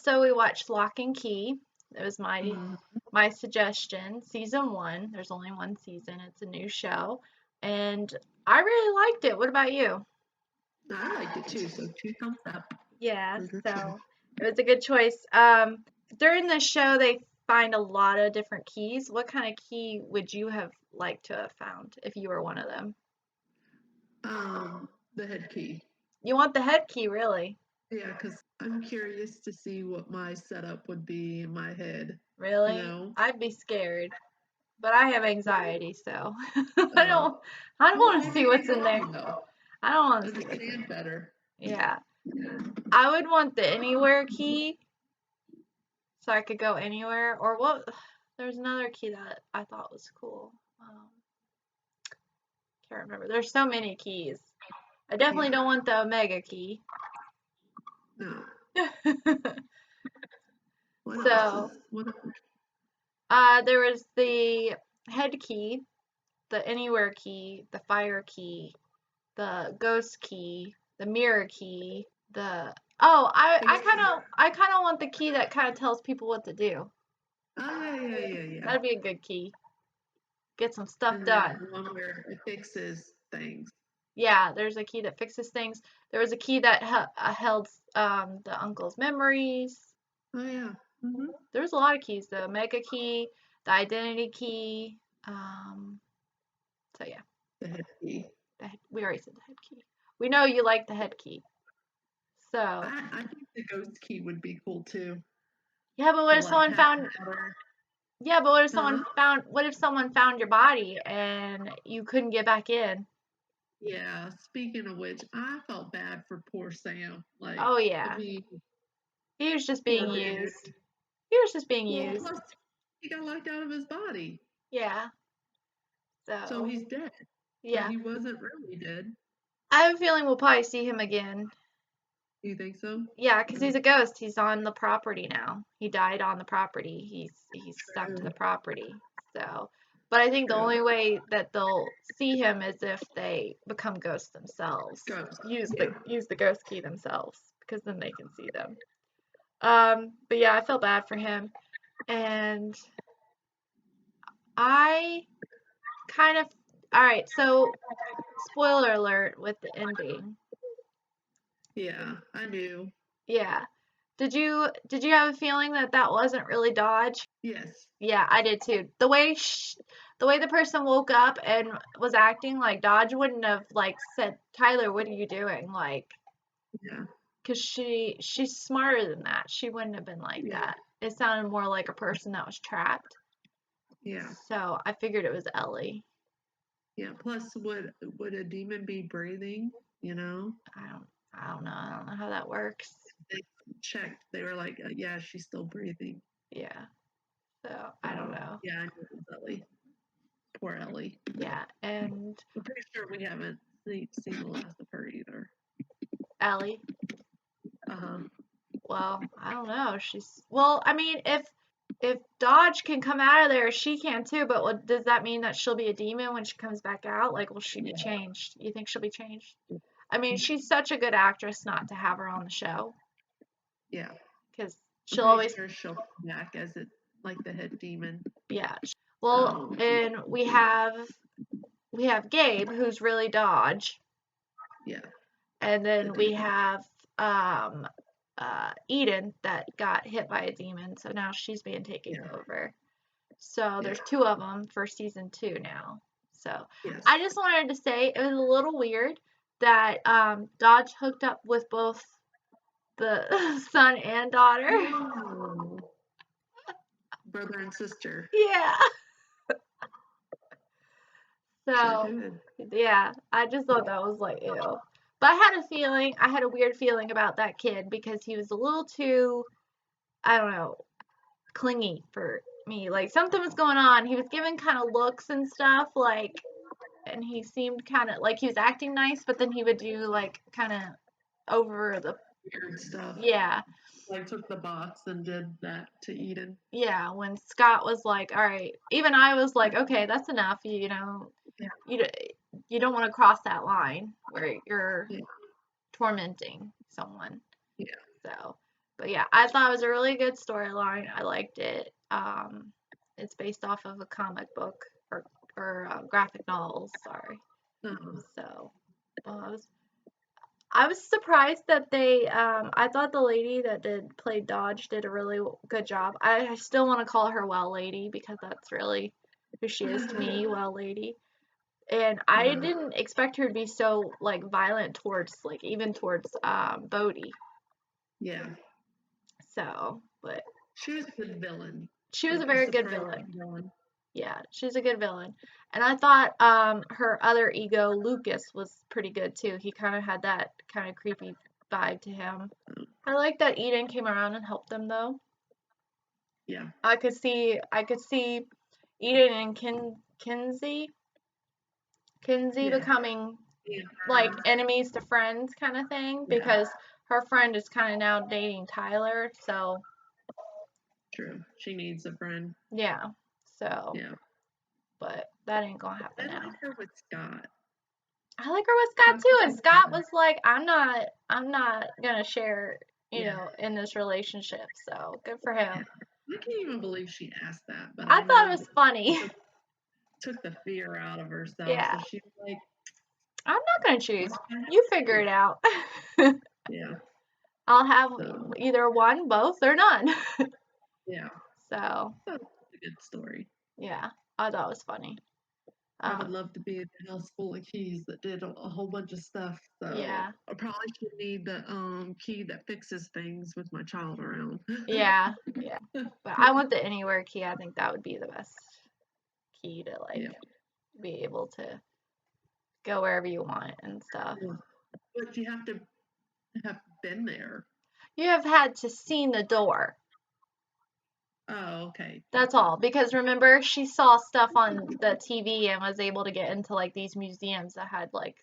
also we watched Lock and Key. It was Mhm. my suggestion. Season 1. There's only one season. It's a new show, and I really liked it. What about you? I liked it too, so 2 thumbs up Yeah, for the show. so it was a good choice. During the show, they find a lot of different keys. What kind of key would you have liked to have found if you were one of them? The head key. You want the head key, really? Yeah, because I'm curious to see what my setup would be in my head, you Really? know? I'd be scared, but I have anxiety, so I Uh, don't I don't well, want to see maybe what's it'd in help there. you though. I don't want to see what's in Understand there. better. Yeah. I would want the anywhere key so I could go anywhere. Or what? There's another key that I thought was cool. Can't remember. There's so many keys. I definitely Yeah. don't want the omega key. No. What else So, what there was the head key, the anywhere key, the fire key, the ghost key, the mirror key, the oh, I kind of want the key that kind of tells people what to do. yeah. That'd be a good key. Get some stuff And then done. one where it fixes things. Yeah, there's a key that fixes things. There was a key that held the uncle's memories. Oh yeah. Mm-hmm. There was a lot of keys. The omega key, the identity key. Um, so yeah, The head key. we already said the head key. We know you like the head key. So I think the ghost key would be cool too. yeah, but what The if like someone half found? hour. Yeah, but what if Huh? someone found? What if someone found your body and you couldn't get back in? Yeah. Speaking of which, I felt bad for poor Sam. Like, Oh I yeah, mean, he was just being poor dude. used. He was just being Well, used. plus he got locked out of his body. Yeah. So So he's dead. But yeah, he wasn't really dead. I have a feeling we'll probably see him again. You think so? Yeah, because he's a ghost. He's on the property now. He died on the property. He's stuck to the True. property. So, but I think the True. only way that they'll see him is if they become ghosts themselves. Ghost. Use Yeah. the ghost key themselves because then they can see them. But yeah, I felt bad for him, and I kind of all right. So, spoiler alert with the ending. Yeah, I knew. Yeah. Did you have a feeling that that wasn't really Dodge? Yes. Yeah, I did too. The way the person woke up and was acting like Dodge wouldn't have like said, "Tyler, what are you doing?" Like, Yeah. 'cause she's smarter than that. She wouldn't have been like Yeah. that. It sounded more like a person that was trapped. Yeah. So I figured it was Ellie. Yeah. Plus, would a demon be breathing? You know, I don't know. I don't know how that works. they checked. They were like, yeah, she's still breathing. Yeah. So I don't So know. yeah, I knew it was Ellie. Poor Ellie. Yeah, and I'm pretty sure we haven't seen the last of her either. Ellie. Uh huh. Well, I don't know. Well, I mean, if Dodge can come out of there, she can too. But does that mean that she'll be a demon when she comes back out? Like, will she be changed? You think she'll be changed? I mean, she's such a good actress not to have her on the show Yeah. because I'm she'll pretty always, sure she'll come back as it like the head demon. yeah. Well, and we have Gabe who's really Dodge, Yeah. and then The we demon. have Eden that got hit by a demon, so now she's being taken Yeah. over. So Yeah. there's 2 of them for season 2 now. So Yes. I just wanted to say it was a little weird that Dodge hooked up with both the son and daughter. Oh. Brother and sister. Yeah. Sure So did. yeah, I just thought that was like ew. But I had a weird feeling about that kid because he was a little too, I don't know, clingy for me. Like something was going on. He was giving kind of looks and stuff, like, and he seemed kind of like he was acting nice, but then he would do like kind of over the, Weird stuff. yeah, Like took the box and did that to Eden. yeah. When Scott was like, all right, even I was like, okay, that's enough. Yeah. You don't want to cross that line where you're Yeah. tormenting someone. Yeah. So, But yeah, I thought it was a really good storyline. I liked it. It's based off of a comic book or graphic novels. Sorry. So I was surprised that they. I thought the lady that played Dodge did a really good job. I still want to call her Well Lady because that's really who she is to me, Well Lady. And I didn't expect her to be so like violent towards even towards Bodhi. Yeah. So, but she was a good villain. She was a very good villain. Yeah, she's a good villain. And I thought her other ego, Lucas, was pretty good too. He kind of had that kind of creepy vibe to him. I like that Eden came around and helped them though. Yeah. I could see Eden and Kinsey becoming like enemies to friends kind of thing because her friend is kind of now dating Tyler, so true. She needs a friend. Yeah. So yeah. But that ain't gonna happen now. I like her with Scott. I like her with Scott too, and Scott was like, I'm not gonna share, you know, in this relationship. So good for him. I can't even believe she asked that, but I thought it was funny. Took the fear out of herself. Yeah. So she was like, I'm not gonna choose. You figure it out. Yeah. I'll have either one, both, or none. Yeah. So that's a good story. Yeah, I thought it was funny. I would love to be in a house full of keys that did a whole bunch of stuff. So Yeah. I probably should need the key that fixes things with my child around. Yeah. But I want the anywhere key. I think that would be the best key to be able to go wherever you want and stuff. But you have to have been there. You have had to seen the door. Oh, okay. That's all. Because remember, she saw stuff on the TV and was able to get into like these museums that had like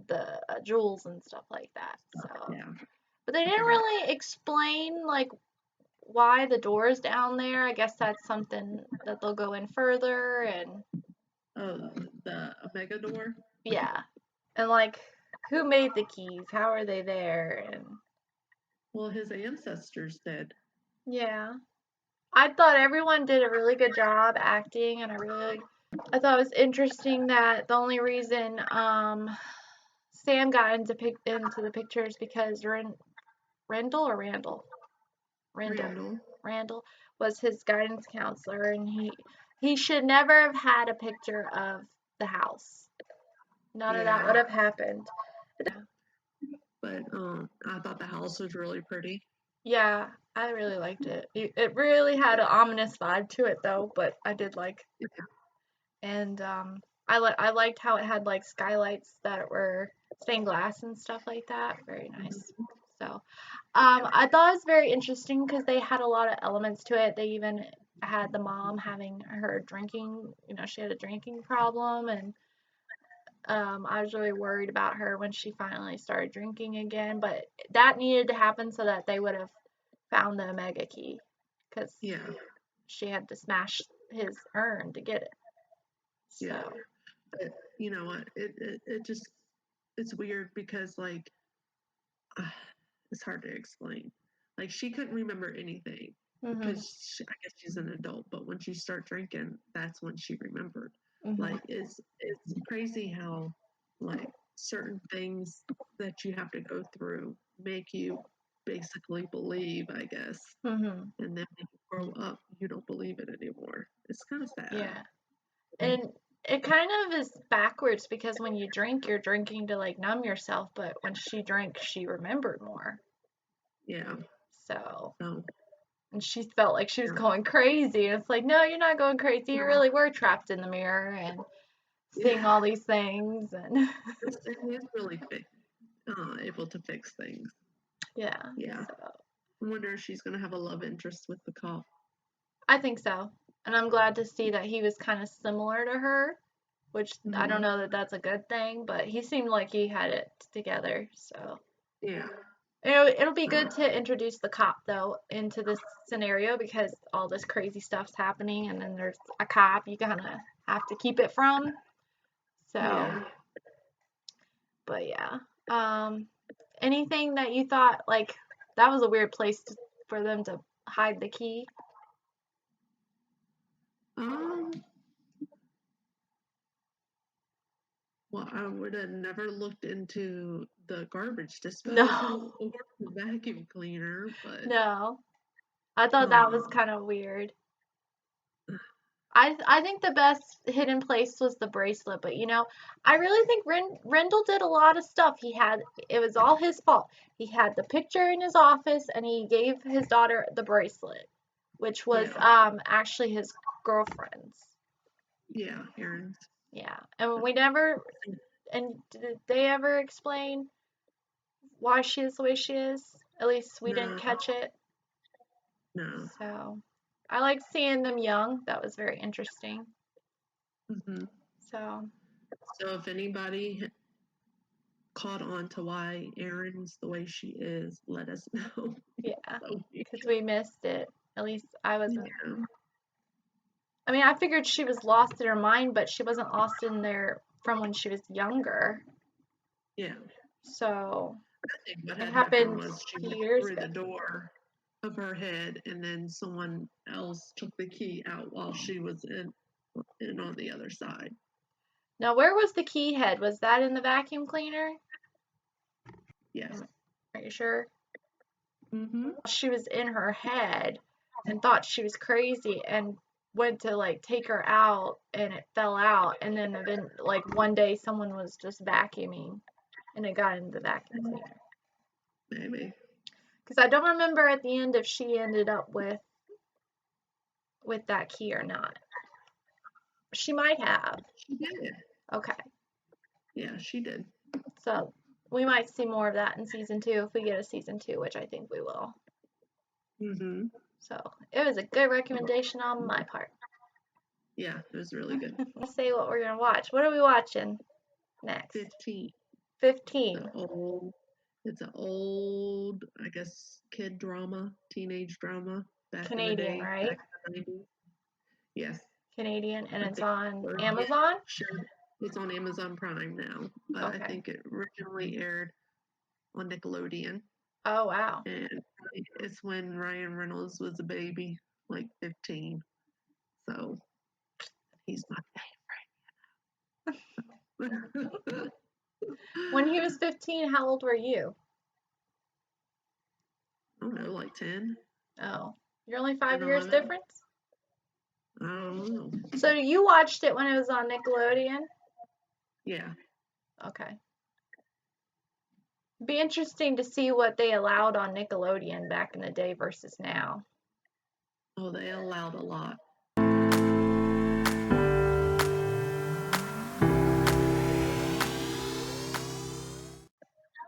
the jewels and stuff like that. So, but they didn't really explain like why the door's down there. I guess that's something that they'll go in further and. Oh, the Omega door. Yeah, and like who made the keys? How are they there? And well, his ancestors did. Yeah. I thought everyone did a really good job acting, and I thought it was interesting that the only reason Sam got into the pictures because Randall was his guidance counselor, and he should never have had a picture of the house. None of that would have happened. But I thought the house was really pretty. Yeah, I really liked it. It really had an ominous vibe to it though, but I did like. And I liked how it had like skylights that were stained glass and stuff like that. Very nice. So, I thought it was very interesting because they had a lot of elements to it. They even had the mom having her drinking, she had a drinking problem, and I was really worried about her when she finally started drinking again, but that needed to happen so that they would have found the Omega key, because she had to smash his urn to get it. So. But you know what? It's weird because like it's hard to explain. Like she couldn't remember anything because I guess she's an adult, but when she started drinking, that's when she remembered. Like it's crazy how like certain things that you have to go through make you basically believe, I guess. And then when you grow up, you don't believe it anymore. It's kind of sad. Yeah. And it kind of is backwards because when you drink, you're drinking to like numb yourself, but when she drank, she remembered more. Yeah. So. And she felt like she was going crazy. And it's like, no, you're not going crazy. You really were trapped in the mirror and seeing all these things. And it is really able to fix things. Yeah. Yeah. So. I wonder if she's going to have a love interest with the cop. I think so. And I'm glad to see that he was kind of similar to her, which I don't know that that's a good thing, but he seemed like he had it together. So. Yeah. It'll be good to introduce the cop though into this scenario because all this crazy stuff's happening, and then there's a cop you kind of have to keep it from. So, but yeah. Anything that you thought like That was a weird place for them to hide the key. Well, I would have never looked into the garbage No. disposal or the vacuum cleaner, but No. I thought that was kind of weird. I think the best hidden place was the bracelet, but you know, I really think Rendell did a lot of stuff. It was all his fault. He had the picture in his office and he gave his daughter the bracelet, which was actually his girlfriend's. Yeah, Aaron's. Yeah. And did they ever explain why she is the way she is? At least we didn't catch it. No. So, I like seeing them young. That was very interesting. Mm-hmm. So if anybody caught on to why Erin's the way she is, let us know. Yeah, because we missed it. At least I wasn't. Yeah. I mean, I figured she was lost in her mind, but she wasn't lost in there from when she was younger. Yeah. So I think what had happened was she went through the door of her head, and then someone else took the key out while she was in on the other side. Now, where was the key head? Was that in the vacuum cleaner? Yes. Are you sure? Mm-hmm. She was in her head and thought she was crazy and went to like take her out and it fell out, and then like one day someone was just vacuuming and it got into the vacuum cleaner. Maybe. Because I don't remember at the end if she ended up with that key or not. She might have. She did. Okay. Yeah, she did. So we might see more of that in season 2 if we get a season 2, which I think we will. Mm-hmm. So it was a good recommendation on my part. Yeah, it was really good. Let's say what we're gonna watch. What are we watching next? 15. 15. It's an old, I guess, kid drama, teenage drama back Canadian, in the day, right? back in the 90s. Yes. Canadian, and it's on Amazon? It's on Amazon Prime now, but okay. I think it originally aired on Nickelodeon. Oh, wow. And it's when Ryan Reynolds was a baby, like 15. So he's my favorite. When he was 15, how old were you? I don't know, like 10. Oh, you're only 5 years difference? I don't know. So you watched it when it was on Nickelodeon? Yeah. Okay. Be interesting to see what they allowed on Nickelodeon back in the day versus now. Oh, they allowed a lot.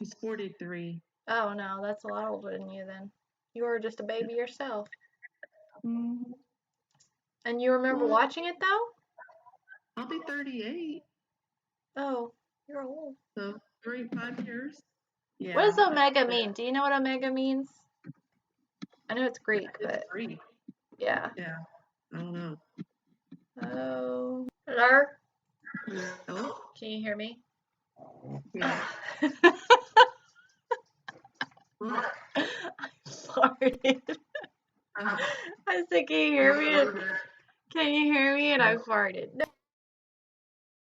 He's 43. Oh, no, that's a lot older than you then. You were just a baby yourself. Mm-hmm. And you remember watching it, though? I'll be 38. Oh, you're old. So 5 years. Yeah. What does omega mean? Do you know what omega means? I know it's Greek, but... Greek. Yeah. Yeah. I don't know. Oh. Hello? Hello? Can you hear me? Yeah. I farted. I said, can you hear me? Can you hear me? And I farted.